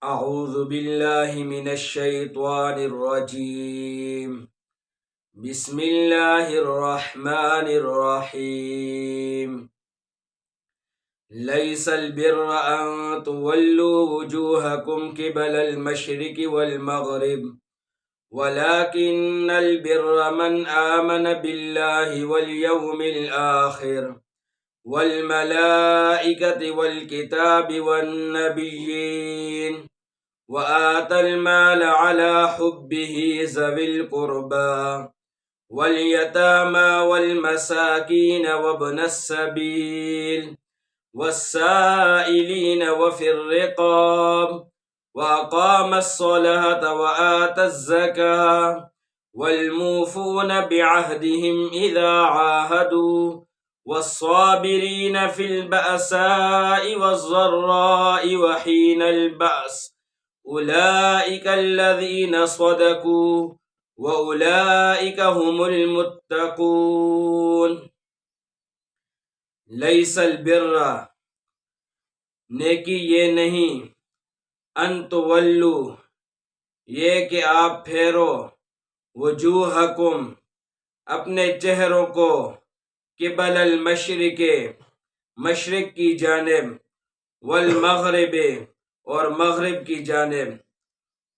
اعوذ باللہ من الشیطان الرجیم بسم اللہ الرحمن الرحیم لیس البر ان تولوا وجوہکم قبل المشرق والمغرب ولكن البر من آمن باللہ والیوم الآخر والملائکة والکتاب والنبیین وآتى المال على حبه ذوي القربى واليتامى والمساكين وابن السبيل والسائلين وفي الرقاب وأقام الصلاة وآتى الزكاة والموفون بعهدهم إذا عاهدوا والصابرين في البأساء والضراء وحين البأس اولئک الذین صدقوا واولئک هم المتقون۔ لیس البر، نیکی یہ نہیں، ان تولو، یہ کہ آپ پھیرو، وجوہکم، اپنے چہروں کو، قبل المشرق، مشرق کی جانب، والمغرب، اور مغرب کی جانب،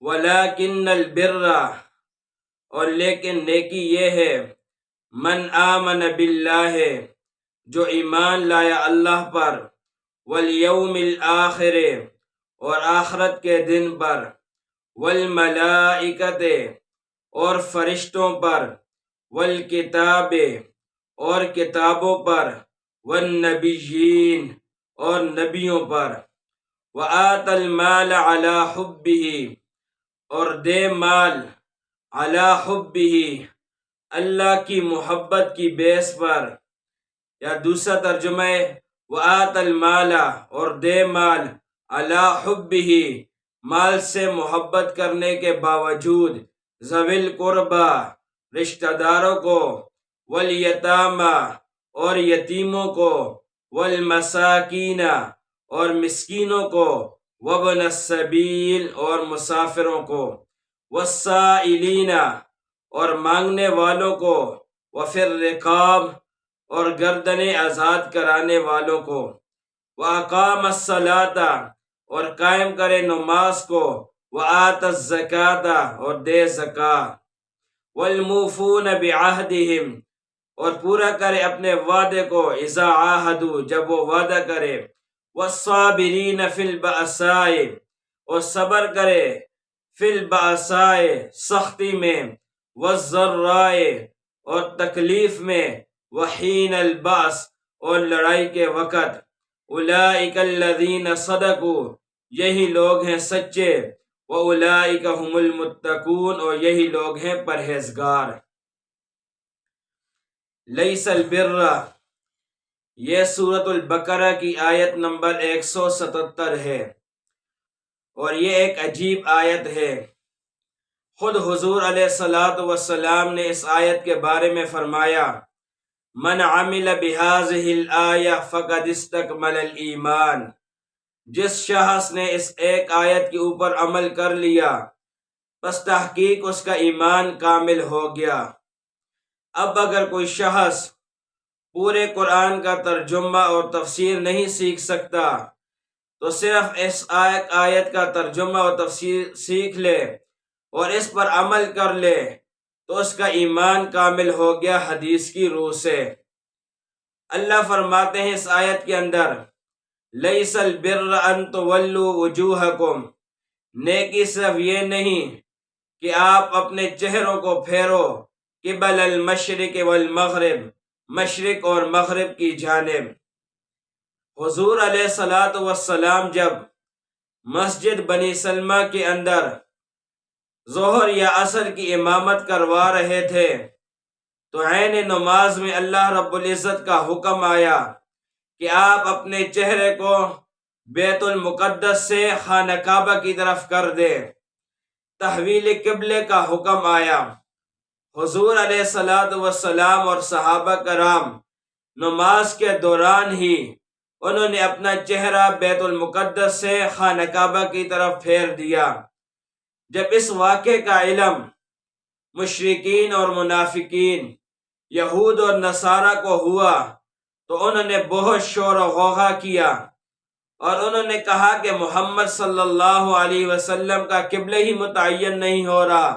ولیکن البر، اور لیکن نیکی یہ ہے، من آمن باللہ، جو ایمان لایا اللہ پر، والیوم الآخر، اور آخرت کے دن پر، والملائکۃ، اور فرشتوں پر، والکتاب، اور کتابوں پر، والنبیین، اور نبیوں پر، وآت المال علی حبہ، اور دے مال، علی حبہ، اللہ کی محبت کی بیس پر، یا دوسرا ترجمہ ہے وآت المال، اور دے مال، علی حبہ، مال سے محبت کرنے کے باوجود، ذوی القربى، رشتہ داروں کو، والیتامى، اور یتیموں کو، والمساکین، اور مسکینوں کو، وابن السبیل، اور مسافروں کو، والسائلین، اور مانگنے والوں کو، وفی الرقاب، اور گردنیں آزاد کرانے والوں کو، واقام الصلاۃ، اور قائم کرے نماز کو، وآت الزکاۃ، اور دے زکاۃ، والموفون بعہدہم، اور پورا کرے اپنے وعدے کو، اذا عاہدوا، جب وہ وعدہ کرے، والصابرین فی البأساء، اور صبر کرے، فی البأساء، سختی میں، والضراء، اور تکلیف میں، وحین البأس، اور لڑائی کے وقت، اولئک الذین صدقوا، یہی لوگ ہیں سچے، واولئک هم المتقون، اور یہی لوگ ہیں پرہیزگار۔ لیس البر، یہ سورۃ البقرہ کی آیت نمبر 177 ہے، اور یہ ایک عجیب آیت ہے۔ خود حضور علیہ السلام نے اس آیت کے بارے میں فرمایا، من عمل بهذه الآیہ فقد استکمل الایمان، جس شخص نے اس ایک آیت کے اوپر عمل کر لیا، پس تحقیق اس کا ایمان کامل ہو گیا۔ اب اگر کوئی شخص پورے قرآن کا ترجمہ اور تفسیر نہیں سیکھ سکتا تو صرف اس آیت کا ترجمہ اور تفسیر سیکھ لے اور اس پر عمل کر لے تو اس کا ایمان کامل ہو گیا حدیث کی روح سے۔ اللہ فرماتے ہیں اس آیت کے اندر، لیس البر ان تولوا وجوہکم، نیکی صرف یہ نہیں کہ آپ اپنے چہروں کو پھیرو، قبل المشرق والمغرب، مشرق اور مغرب کی جانب۔ حضور علیہ السلام جب مسجد بنی سلمہ کے اندر ظہر یا عصر کی امامت کروا رہے تھے تو عین نماز میں اللہ رب العزت کا حکم آیا کہ آپ اپنے چہرے کو بیت المقدس سے خانہ کعبہ کی طرف کر دیں، تحویل قبلے کا حکم آیا۔ حضور علیہ السلام اور صحابہ کرام نماز کے دوران ہی انہوں نے اپنا چہرہ بیت المقدس سے خانہ کعبہ کی طرف پھیر دیا۔ جب اس واقعے کا علم مشرکین اور منافقین یہود اور نصارہ کو ہوا تو انہوں نے بہت شور و غوغا کیا اور انہوں نے کہا کہ محمد صلی اللہ علیہ وسلم کا قبلہ ہی متعین نہیں ہو رہا،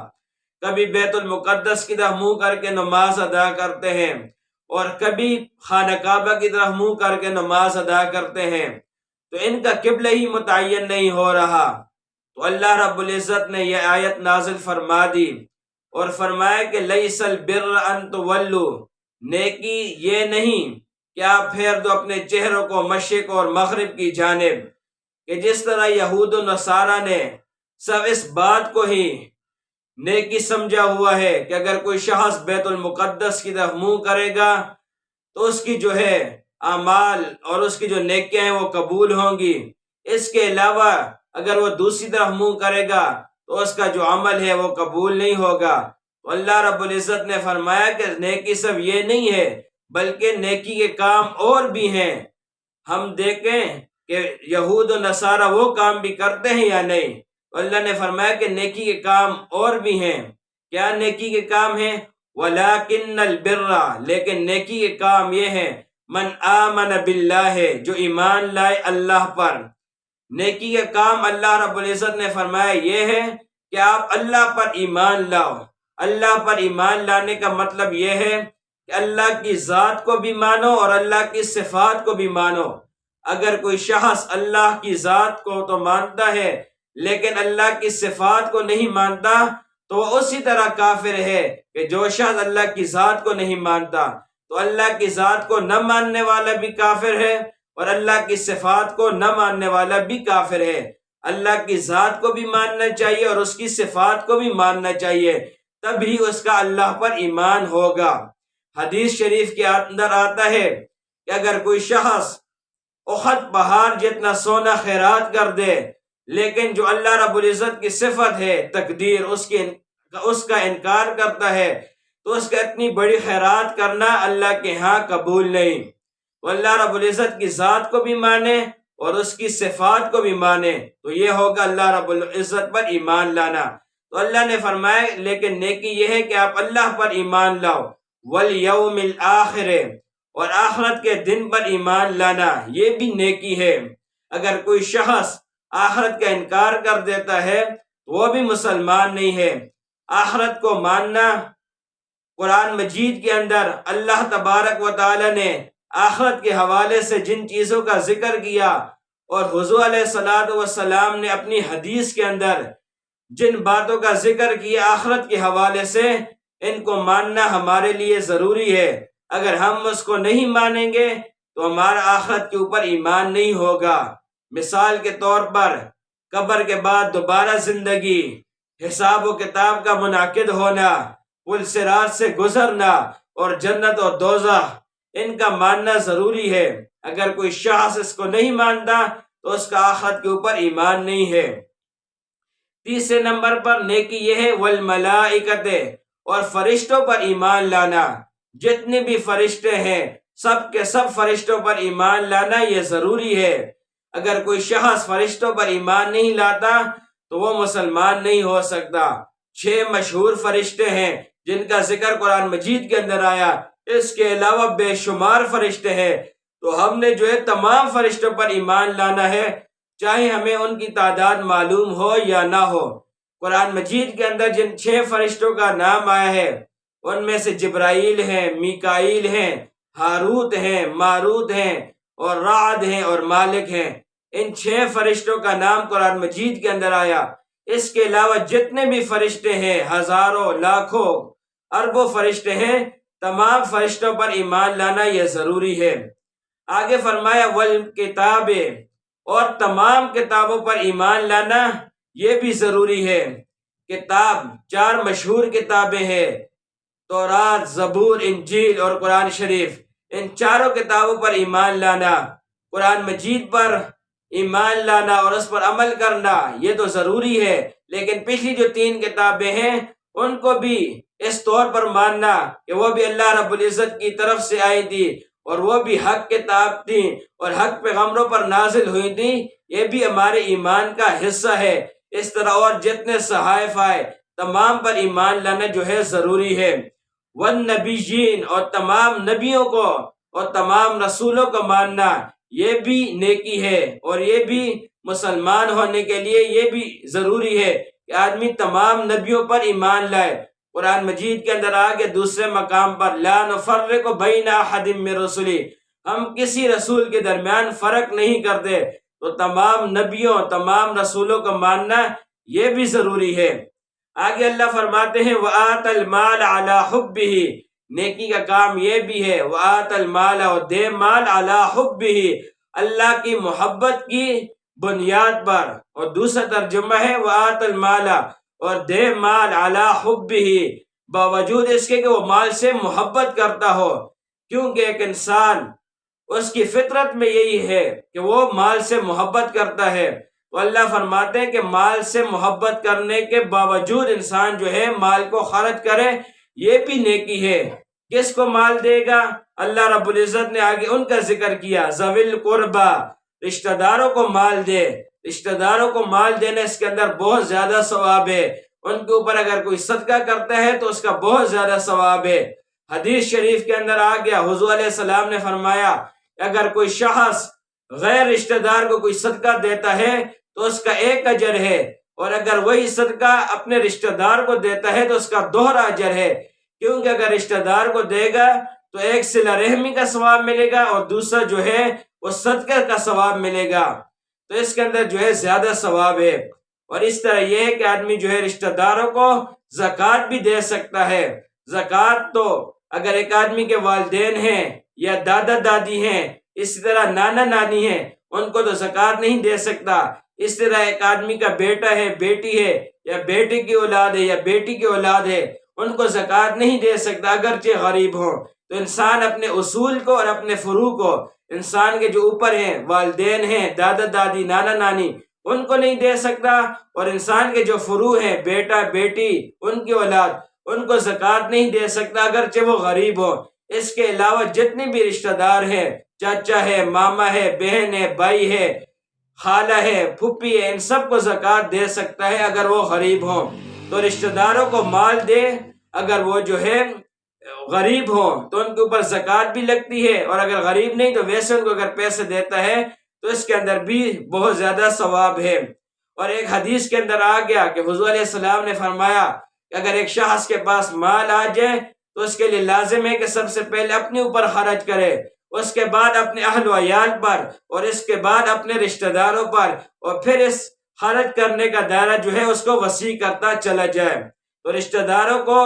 کبھی بیت المقدس کی طرف منہ کر کے نماز ادا کرتے ہیں اور کبھی خانہ کعبہ کی طرف منہ کر کے نماز ادا کرتے ہیں، تو ان کا قبلہ ہی متعین نہیں ہو رہا۔ تو اللہ رب العزت نے یہ آیت نازل فرما دی اور فرمایا کہ لیس البر ان تولوا، نیکی یہ نہیں کہ آپ پھیر دو اپنے چہروں کو مشرق اور مغرب کی جانب، کہ جس طرح یہود و نصارہ نے سب اس بات کو ہی نیکی سمجھا ہوا ہے کہ اگر کوئی شخص بیت المقدس کی طرف منہ کرے گا تو اس کی جو ہے اعمال اور اس کی جو نیکیاں ہیں وہ قبول ہوں گی، اس کے علاوہ اگر وہ دوسری طرف منہ کرے گا تو اس کا جو عمل ہے وہ قبول نہیں ہوگا۔ تو اللہ رب العزت نے فرمایا کہ نیکی صرف یہ نہیں ہے بلکہ نیکی کے کام اور بھی ہیں۔ ہم دیکھیں کہ یہود و نصارہ وہ کام بھی کرتے ہیں یا نہیں، اللہ نے فرمایا کہ نیکی کے کام اور بھی ہیں۔ کیا نیکی کے کام ہیں؟ وَلَكِنَّ الْبِرَّ، لیکن نیکی کے کام یہ ہیں من آمن باللہ، جو ایمان لائے اللہ پر۔ نیکی کے کام اللہ رب العزت نے فرمایا یہ ہے کہ آپ اللہ پر ایمان لاؤ۔ اللہ پر ایمان لانے کا مطلب یہ ہے کہ اللہ کی ذات کو بھی مانو اور اللہ کی صفات کو بھی مانو۔ اگر کوئی شخص اللہ کی ذات کو تو مانتا ہے لیکن اللہ کی صفات کو نہیں مانتا تو وہ اسی طرح کافر ہے کہ جو شخص اللہ کی ذات کو نہیں مانتا۔ تو اللہ کی ذات کو نہ ماننے والا بھی کافر ہے اور اللہ کی صفات کو نہ ماننے والا بھی کافر ہے۔ اللہ کی ذات کو بھی ماننا چاہیے اور اس کی صفات کو بھی ماننا چاہیے، تبھی اس کا اللہ پر ایمان ہوگا۔ حدیث شریف کے اندر آتا ہے کہ اگر کوئی شخص احد پہاڑ جتنا سونا خیرات کر دے لیکن جو اللہ رب العزت کی صفت ہے تقدیر، اس کا انکار کرتا ہے تو اس کا اتنی بڑی خیرات کرنا اللہ کے ہاں قبول نہیں۔ تو اللہ رب العزت کی ذات کو بھی مانے اور اس کی صفات کو بھی مانے تو یہ ہوگا اللہ رب العزت پر ایمان لانا۔ تو اللہ نے فرمایا لیکن نیکی یہ ہے کہ آپ اللہ پر ایمان لاؤ، والیوم الآخر، اور آخرت کے دن پر ایمان لانا یہ بھی نیکی ہے۔ اگر کوئی شخص آخرت کا انکار کر دیتا ہے تو وہ بھی مسلمان نہیں ہے۔ آخرت کو ماننا، قرآن مجید کے اندر اللہ تبارک و تعالی نے آخرت کے حوالے سے جن چیزوں کا ذکر کیا اور حضور علیہ الصلوۃ والسلام نے اپنی حدیث کے اندر جن باتوں کا ذکر کیا آخرت کے حوالے سے، ان کو ماننا ہمارے لیے ضروری ہے۔ اگر ہم اس کو نہیں مانیں گے تو ہمارا آخرت کے اوپر ایمان نہیں ہوگا۔ مثال کے طور پر قبر کے بعد دوبارہ زندگی، حساب و کتاب کا منعقد ہونا، پل صراط سے گزرنا اور جنت اور دوزخ، ان کا ماننا ضروری ہے۔ اگر کوئی شخص اس کو نہیں مانتا تو اس کا آخرت کے اوپر ایمان نہیں ہے۔ تیسرے نمبر پر نیکی یہ ہے والملائکۃ، اور فرشتوں پر ایمان لانا۔ جتنے بھی فرشتے ہیں سب کے سب فرشتوں پر ایمان لانا یہ ضروری ہے۔ اگر کوئی شخص فرشتوں پر ایمان نہیں لاتا تو وہ مسلمان نہیں ہو سکتا۔ 6 مشہور فرشتے ہیں جن کا ذکر قرآن مجید کے اندر آیا، اس کے علاوہ بے شمار فرشتے ہیں۔ تو ہم نے جو ہے تمام فرشتوں پر ایمان لانا ہے، چاہے ہمیں ان کی تعداد معلوم ہو یا نہ ہو۔ قرآن مجید کے اندر جن 6 فرشتوں کا نام آیا ہے ان میں سے جبرائیل ہیں، میکائیل ہیں، ہاروت ہیں، ماروت ہیں اور رعد ہیں اور مالک ہیں۔ ان 6 فرشتوں کا نام قرآن مجید کے اندر آیا۔ اس کے علاوہ جتنے بھی فرشتے ہیں، ہزاروں، لاکھوں، اربوں فرشتے ہیں، تمام فرشتوں پر ایمان لانا یہ ضروری ہے۔ آگے فرمایا والکتاب، اور تمام کتابوں پر ایمان لانا یہ بھی ضروری ہے۔ کتاب 4 مشہور کتابیں ہیں، تورات، زبور، انجیل اور قرآن شریف۔ ان چاروں کتابوں پر ایمان لانا، قرآن مجید پر ایمان لانا اور اس پر عمل کرنا یہ تو ضروری ہے، لیکن پچھلی جو 3 کتابیں ہیں ان کو بھی اس طور پر ماننا کہ وہ بھی اللہ رب العزت کی طرف سے آئی تھی اور وہ بھی حق کتاب تھیں اور حق پیغمبروں پر نازل ہوئی تھیں، یہ بھی ہمارے ایمان کا حصہ ہے۔ اس طرح اور جتنے صحائف آئے تمام پر ایمان لانا جو ہے ضروری ہے۔ والنبیین، اور تمام نبیوں کو اور تمام رسولوں کو ماننا یہ بھی نیکی ہے، اور یہ بھی مسلمان ہونے کے لیے یہ بھی ضروری ہے کہ آدمی تمام نبیوں پر ایمان لائے۔ قرآن مجید کے اندر آگے دوسرے مقام پر لا نفرق بین احد من رسلی، ہم کسی رسول کے درمیان فرق نہیں کرتے، تو تمام نبیوں تمام رسولوں کو ماننا یہ بھی ضروری ہے۔ آگے اللہ فرماتے ہیں وَآتَ الْمَالَ عَلَى حُبِّهِ، نیکی کا کام یہ بھی ہے وَآتَ الْمَالَ، اور دے مال عَلَى حُبِّهِ، اللہ کی محبت کی بنیاد پر، اور دوسرا ترجمہ ہے وَآتَ الْمَالَ، اور دے مال عَلَى حُبِّهِ، باوجود اس کے کہ وہ مال سے محبت کرتا ہو، کیونکہ ایک انسان اس کی فطرت میں یہی ہے کہ وہ مال سے محبت کرتا ہے۔ تو اللہ فرماتے ہیں کہ مال سے محبت کرنے کے باوجود انسان جو ہے مال کو خرچ کرے، یہ بھی نیکی ہے۔ کس کو مال دے گا؟ اللہ رب العزت نے آگے ان کا ذکر کیا، ذوی القربہ، رشتہ داروں کو مال دے۔ رشتہ داروں کو مال دینے اس کے اندر بہت زیادہ ثواب ہے، ان کے اوپر اگر کوئی صدقہ کرتا ہے تو اس کا بہت زیادہ ثواب ہے۔ حدیث شریف کے اندر آ گیا، حضور علیہ السلام نے فرمایا اگر کوئی شخص غیر رشتہ دار کو کوئی صدقہ دیتا ہے تو اس کا ایک اجر ہے، اور اگر وہی صدقہ اپنے رشتہ دار کو دیتا ہے تو اس کا دوہرا اجر ہے، کیونکہ اگر رشتہ دار کو دے گا تو ایک صلہ رحمی کا ثواب ملے گا اور دوسرا جو ہے وہ صدقہ کا ثواب ملے گا، تو اس کے اندر جو ہے زیادہ ثواب ہے۔ اور اس طرح یہ ہے کہ آدمی جو ہے رشتہ داروں کو زکوٰۃ بھی دے سکتا ہے۔ زکوٰۃ تو اگر ایک آدمی کے والدین ہیں یا دادا دادی ہیں، اسی طرح نانا نانی ہیں، ان کو تو زکوٰۃ نہیں دے سکتا۔ اس طرح ایک آدمی کا بیٹا ہے، بیٹی ہے، یا بیٹے کی اولاد ہے یا بیٹی کی اولاد ہے، ان کو زکوٰۃ نہیں دے سکتا اگرچہ غریب ہوں۔ تو انسان اپنے اصول کو اور اپنے فروع کو، انسان کے جو اوپر ہیں والدین ہیں، دادا دادی، نانا نانی، ان کو نہیں دے سکتا، اور انسان کے جو فروع ہیں بیٹا بیٹی، ان کی اولاد، ان کو زکوٰۃ نہیں دے سکتا اگرچہ وہ غریب ہو۔ اس کے علاوہ جتنے بھی رشتہ دار ہیں، چاچا ہے، ماما ہے، بہن ہے، بھائی ہے، خالہ ہے، پھپھی ہے، ان سب کو زکوٰۃ دے سکتا ہے اگر وہ غریب ہوں۔ تو رشتہ داروں کو مال دے، اگر وہ جو ہے غریب ہوں تو ان کے اوپر زکوٰۃ بھی لگتی ہے، اور اگر غریب نہیں تو ویسے ان کو اگر پیسے دیتا ہے تو اس کے اندر بھی بہت زیادہ ثواب ہے۔ اور ایک حدیث کے اندر آ گیا کہ حضور علیہ السلام نے فرمایا کہ اگر ایک شخص کے پاس مال آ جائے تو اس کے لیے لازم ہے کہ سب سے پہلے اپنے اوپر خرچ کرے، اس کے بعد اپنے اہل و عیال پر، اور اس کے بعد اپنے رشتہ داروں پر، اور پھر اس خرچ کرنے کا دائرہ جو ہے اس کو وسیع کرتا چلا جائے۔ تو رشتہ داروں کو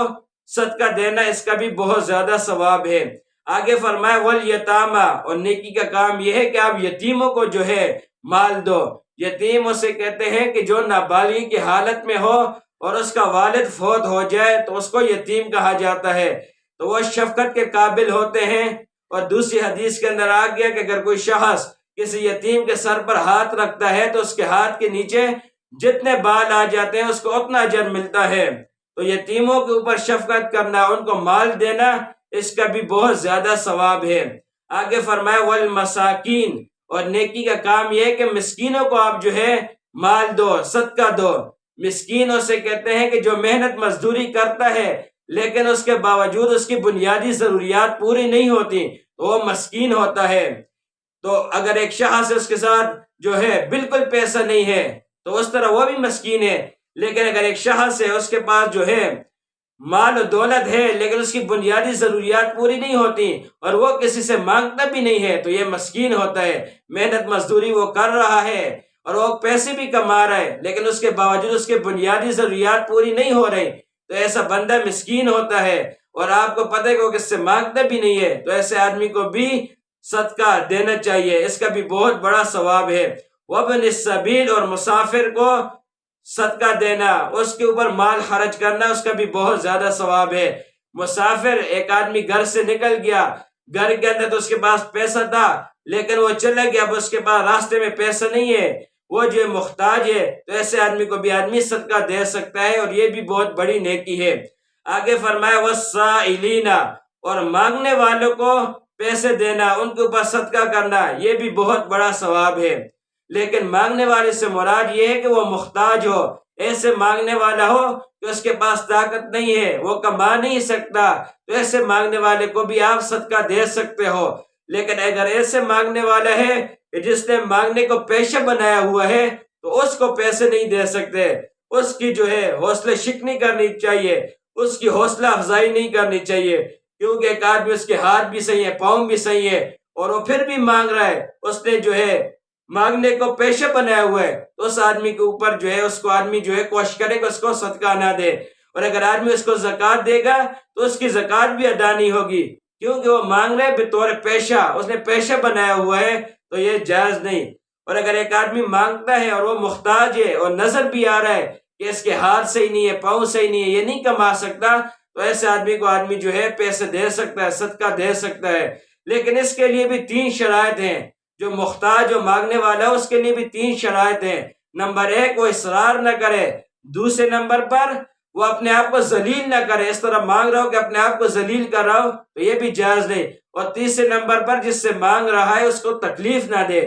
صدقہ دینا اس کا بھی بہت زیادہ ثواب ہے۔ آگے فرمایا والیتامی، اور نیکی کا کام یہ ہے کہ آپ یتیموں کو جو ہے مال دو۔ یتیم اسے کہتے ہیں کہ جو نابالغی کی حالت میں ہو اور اس کا والد فوت ہو جائے تو اس کو یتیم کہا جاتا ہے، تو وہ شفقت کے قابل ہوتے ہیں۔ اور دوسری حدیث کے اندر آ گیا کہ اگر کوئی شخص کسی یتیم کے سر پر ہاتھ رکھتا ہے تو اس کے ہاتھ کے نیچے جتنے بال آ جاتے ہیں اس کو اتنا اجر ملتا ہے۔ تو یتیموں کے اوپر شفقت کرنا، ان کو مال دینا، اس کا بھی بہت زیادہ ثواب ہے۔ آگے فرمایا والمساکین، اور نیکی کا کام یہ ہے کہ مسکینوں کو آپ جو ہے مال دو، صدقہ دو۔ مسکین اسے کہتے ہیں کہ جو محنت مزدوری کرتا ہے لیکن اس کے باوجود اس کی بنیادی ضروریات پوری نہیں ہوتی تو وہ مسکین ہوتا ہے۔ تو اگر ایک شخص اس کے ساتھ جو ہے بالکل پیسہ نہیں ہے تو اس طرح وہ بھی مسکین ہے، لیکن اگر ایک شخص ہے اس کے پاس جو ہے مال و دولت ہے لیکن اس کی بنیادی ضروریات پوری نہیں ہوتی اور وہ کسی سے مانگتا بھی نہیں ہے تو یہ مسکین ہوتا ہے۔ محنت مزدوری وہ کر رہا ہے اور وہ پیسے بھی کما رہا ہے لیکن اس کے باوجود اس کے بنیادی ضروریات پوری نہیں ہو رہی، تو ایسا بندہ مسکین ہوتا ہے، اور آپ کو پتہ ہے کہ وہ کس سے مانگتا بھی نہیں ہے، تو ایسے آدمی کو بھی صدقہ دینا چاہیے، اس کا بھی بہت بڑا ثواب ہے۔ وابن السبیل، اور مسافر کو صدقہ دینا، اس کے اوپر مال خرچ کرنا، اس کا بھی بہت زیادہ ثواب ہے۔ مسافر، ایک آدمی گھر سے نکل گیا، گھر کے اندر تو اس کے پاس پیسہ تھا لیکن وہ چلا گیا، اب اس کے پاس راستے میں پیسہ نہیں ہے، وہ جو محتاج ہے، تو ایسے آدمی کو بھی آدمی صدقہ دے سکتا ہے اور یہ بھی بہت بڑی نیکی ہے۔ آگے فرمایا والسائلین، اور مانگنے والوں کو پیسے دینا، ان کے اوپر صدقہ کرنا، یہ بھی بہت بڑا ثواب ہے۔ لیکن مانگنے والے سے مراد یہ ہے کہ وہ محتاج ہو، ایسے مانگنے والا ہو کہ اس کے پاس طاقت نہیں ہے، وہ کما نہیں سکتا، تو ایسے مانگنے والے کو بھی آپ صدقہ دے سکتے ہو۔ لیکن اگر ایسے مانگنے والا ہے کہ جس نے مانگنے کو پیشہ بنایا ہوا ہے تو اس کو پیسے نہیں دے سکتے، اس کی جو ہے حوصلہ شکنی کرنی چاہیے، اس کی حوصلہ افزائی نہیں کرنی چاہیے، کیونکہ ایک آدمی اس کے ہاتھ بھی صحیح ہے، پاؤں بھی صحیح ہے، اور وہ پھر بھی مانگ رہا ہے، اس نے جو ہے مانگنے کو پیشہ بنایا ہوا ہے، تو اس آدمی کے اوپر جو ہے اس کو آدمی جو ہے کوشش کرے کہ اس کو صدقہ نہ دے۔ اور اگر آدمی اس کو زکوٰۃ دے گا تو اس کی زکوٰۃ بھی ادا نہیں ہوگی، کیونکہ وہ مانگ رہے بطور پیشہ، اس نے پیشہ بنایا ہوا ہے، تو یہ جائز نہیں۔ اور اگر ایک آدمی مانگتا ہے اور وہ محتاج ہے اور نظر بھی آ رہا ہے کہ اس کے ہاتھ صحیح نہیں ہے، پاؤں صحیح نہیں ہے، یہ نہیں کما سکتا، تو ایسے آدمی کو آدمی جو ہے پیسے دے سکتا ہے، صدقہ دے سکتا ہے۔ لیکن اس کے لیے بھی 3 شرائط ہیں، جو محتاج جو مانگنے والا ہے اس کے لیے بھی 3 شرائط ہیں۔ نمبر 1، وہ اصرار نہ کرے۔ دوسرے نمبر پر وہ اپنے آپ کو ذلیل نہ کرے، اس طرح مانگ رہا ہو کہ اپنے آپ کو ذلیل کر رہا ہو، تو یہ بھی جائز نہیں۔ اور تیسرے نمبر پر جس سے مانگ رہا ہے اس کو تکلیف نہ دے۔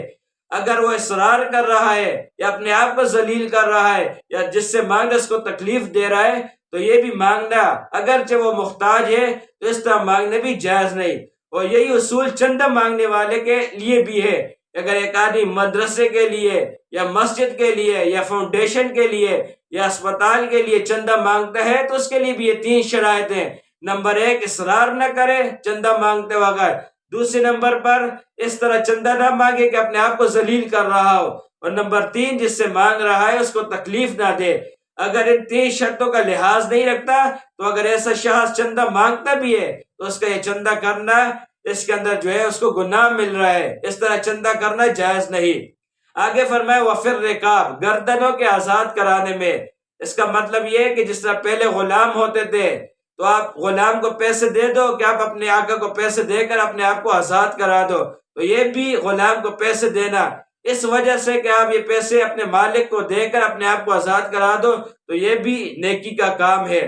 اگر وہ اصرار کر رہا ہے یا اپنے آپ کو ذلیل کر رہا ہے یا جس سے مانگ رہا ہے اس کو تکلیف دے رہا ہے، تو یہ بھی مانگنا، اگرچہ وہ محتاج ہے تو اس طرح مانگنے بھی جائز نہیں۔ اور یہی اصول چندہ مانگنے والے کے لیے بھی ہے۔ اگر ایک آدمی مدرسے کے لیے یا مسجد کے لیے یا فاؤنڈیشن کے لیے یا اسپتال کے لیے چندہ مانگتا ہے تو اس کے لیے بھی یہ 3 شرائط ہیں۔ نمبر 1، اصرار نہ کرے چندہ مانگتے وقت۔ دوسرے نمبر پر اس طرح چندہ نہ مانگے کہ اپنے آپ کو ذلیل کر رہا ہو۔ اور نمبر 3، جس سے مانگ رہا ہے اس کو تکلیف نہ دے۔ اگر ان 3 شرطوں کا لحاظ نہیں رکھتا تو اگر ایسا شخص چندہ مانگتا بھی ہے تو اس کا یہ چندہ کرنا، اس کے اندر جو ہے اس کو گناہ مل رہا ہے، اس طرح چندہ کرنا جائز نہیں۔ آگے فرمایا وفر رقاب، گردنوں کے آزاد کرانے میں۔ اس کا مطلب یہ ہے کہ جس طرح پہلے غلام ہوتے تھے تو آپ غلام کو پیسے دے دو کہ آپ اپنے آقا کو پیسے دے کر اپنے آپ کو آزاد کرا دو، تو یہ بھی غلام کو پیسے دینا اس وجہ سے کہ آپ یہ پیسے اپنے مالک کو دے کر اپنے آپ کو آزاد کرا دو، تو یہ بھی نیکی کا کام ہے۔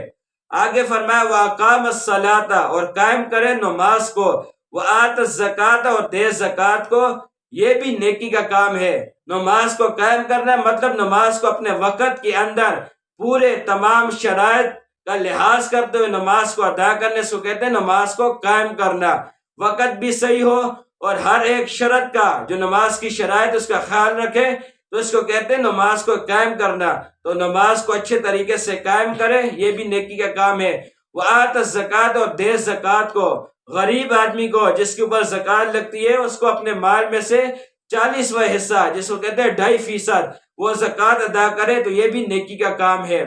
آگے فرمایا وَأَقَامَ الصَّلَاةَ، اور قائم کرے نماز کو، وَآتَ الزَّكَاةَ، اور دے زکوٰۃ کو، یہ بھی نیکی کا کام ہے۔ نماز کو قائم کرنا مطلب نماز کو اپنے وقت کے اندر پورے تمام شرائط کا لحاظ کرتے ہوئے نماز کو ادا کرنے سے کہتے ہیں نماز کو قائم کرنا۔ وقت بھی صحیح ہو اور ہر ایک شرط کا جو نماز کی شرائط اس کا خیال رکھے تو اس کو کہتے ہیں نماز کو قائم کرنا۔ تو نماز کو اچھے طریقے سے قائم کرے، یہ بھی نیکی کا کام ہے۔ وَآتَ الزَّكَاةَ، اور دے زکوٰۃ کو، غریب آدمی کو جس کے اوپر زکوٰۃ لگتی ہے اس کو اپنے مال میں سے 40واں حصہ، جس کو کہتے ہیں 2.5%، وہ زکوٰۃ ادا کرے، تو یہ بھی نیکی کا کام ہے۔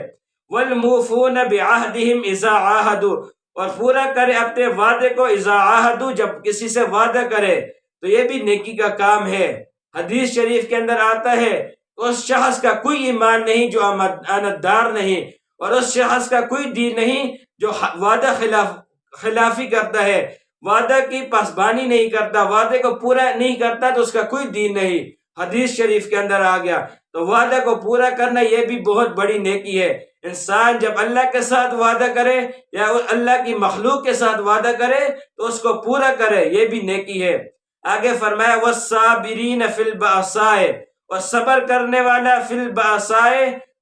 وَالْمُوفُونَ بِعَهْدِهِمْ إِذَا عَاهَدُوا، اور پورا کرے اپنے وعدے کو، اذا عاہدوا، جب کسی سے وعدہ کرے، تو یہ بھی نیکی کا کام ہے۔ حدیث شریف کے اندر آتا ہے اس شخص کا کوئی ایمان نہیں جو امانتدار نہیں، اور اس شخص کا کوئی دین نہیں جو وعدہ خلافی کرتا ہے، وعدہ کی پاسبانی نہیں کرتا، وعدے کو پورا نہیں کرتا، تو اس کا کوئی دین نہیں۔ حدیث شریف کے اندر آ گیا۔ تو وعدہ کو پورا کرنا یہ بھی بہت بڑی نیکی ہے۔ انسان جب اللہ کے ساتھ وعدہ کرے یا اللہ کی مخلوق کے ساتھ وعدہ کرے تو اس کو پورا کرے، یہ بھی نیکی ہے۔ آگے فرمایا وَالصَّابِرِينَ فِي الْبَأْسَاءِ، اور صبر کرنے والا فی البأساء،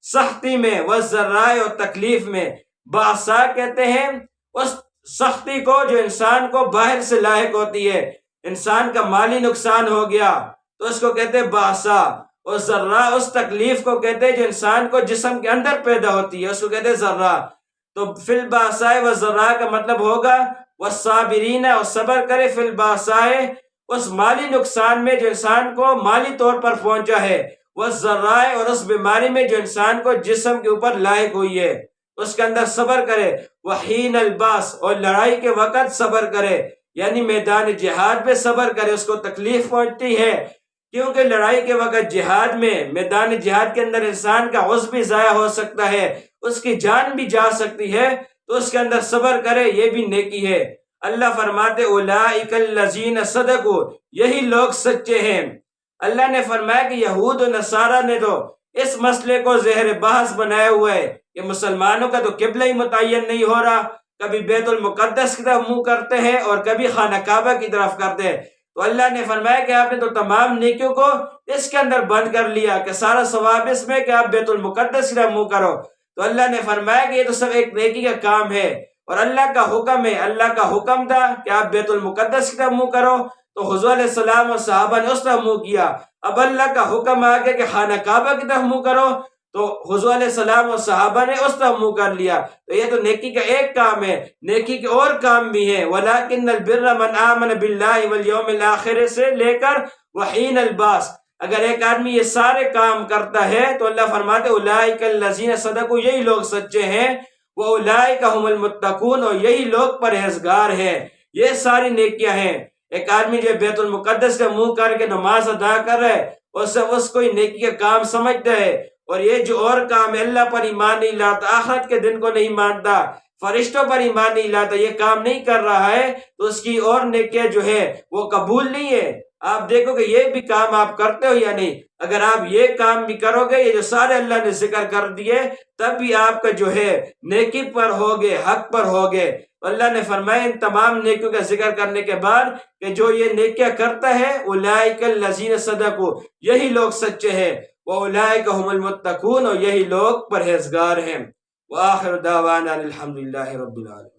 سختی میں، والضراء، اور تکلیف میں۔ بأساء کہتے ہیں اس سختی کو جو انسان کو باہر سے لاحق ہوتی ہے، انسان کا مالی نقصان ہو گیا تو اس کو کہتے ہیں بأساء، اور ضراء اس تکلیف کو کہتے ہیں جو انسان کو جسم کے اندر پیدا ہوتی ہے، اس کو کہتے ہیں ضراء۔ تو فی البأساء والضراء کا مطلب ہوگا والصابرین، اور صبر کرے فی البأساء، اس مالی نقصان میں جو انسان کو مالی طور پر پہنچا ہے، والضراء، اور اس بیماری میں جو انسان کو جسم کے اوپر لاحق ہوئی ہے اس کے اندر صبر کرے۔ وحین الباس، اور لڑائی کے وقت صبر کرے، یعنی میدان جہاد میں صبر کرے، اس کو تکلیف پہنچتی ہے کیونکہ لڑائی کے وقت جہاد میں، میدان جہاد کے اندر انسان کا عضو بھی ضائع ہو سکتا ہے، اس کی جان بھی جا سکتی ہے، تو اس کے اندر صبر کرے، یہ بھی نیکی ہے۔ اللہ فرماتے اولئک الذین صدقوا، یہی لوگ سچے ہیں۔ اللہ نے فرمایا کہ یہود و نصارہ نے تو اس مسئلے کو زہر بحث بنایا ہوا ہے کہ مسلمانوں کا تو قبلہ ہی متعین نہیں ہو رہا، کبھی بیت المقدس کی طرف منہ کرتے ہیں اور کبھی خانہ کعبہ کی طرف کرتے ہیں. تو اللہ نے فرمایا کہ آپ نے تو تمام نیکیوں کو اس کے اندر بند کر لیا کہ سارا ثواب اس میں کہ آپ بیت المقدس کی طرف منہ کرو. تو اللہ نے فرمایا کہ یہ تو سب ایک نیکی کا کام ہے اور اللہ کا حکم ہے. اللہ کا حکم تھا کہ آپ بیت المقدس کی طرف منہ کرو تو حضور علیہ السلام اور صحابہ نے اس طرف منہ کیا. اب اللہ کا حکم آ گیا کہ خانہ کعبہ کی طرف منہ کرو تو حضور علیہ السلام اور صحابہ نے اس طرف منہ کر لیا. تو یہ تو نیکی کا ایک کام ہے. نیکی کے اور کام بھی ہیں. وَلَٰكِنَّ الْبِرَّ مَنْ آمَنَ بِاللَّهِ وَالْيَوْمِ الْآخِرِ سے لے کر وَحِينَ الْبَعْثِ. اگر ایک آدمی یہ سارے کام کرتا ہے تو اللہ فرماتے اولئک الذین صدقوا، یہی لوگ سچے ہیں. وَأُولَئِکَ هُمُ الْمُتَّقُونَ، اور یہی لوگ پرہیزگار ہیں. یہ ساری نیکیاں ہیں. ایک آدمی جو بیت المقدس سے منہ کر کے نماز ادا کر رہا ہے اس کو نیکی کا کام سمجھتا ہے، اور یہ جو اور کام ہے اللہ پر ایمان نہیں لاتا، آخرت کے دن کو نہیں مانتا، فرشتوں پر ایمان نہیں لاتا، یہ کام نہیں کر رہا ہے تو اس کی اور نیکیاں جو ہے وہ قبول نہیں ہے. آپ دیکھو کہ یہ بھی کام آپ کرتے ہو یا نہیں. اگر آپ یہ کام بھی کرو گے، یہ جو سارے اللہ نے ذکر کر دیے، تب بھی آپ کا جو ہے نیکی پر ہوگے، حق پر ہوگے. اللہ نے فرمایا ان تمام نیکیوں کا ذکر کرنے کے بعد کہ جو یہ نیکیاں کرتا ہے اولئک الذین صدقوا، یہی لوگ سچے ہیں. وَأُولَئِكَ هُمُ الْمُتَّقُونَ، اور یہی لوگ پرہیزگار ہیں. وآخر دعوانا الحمدللہ رب العالمین.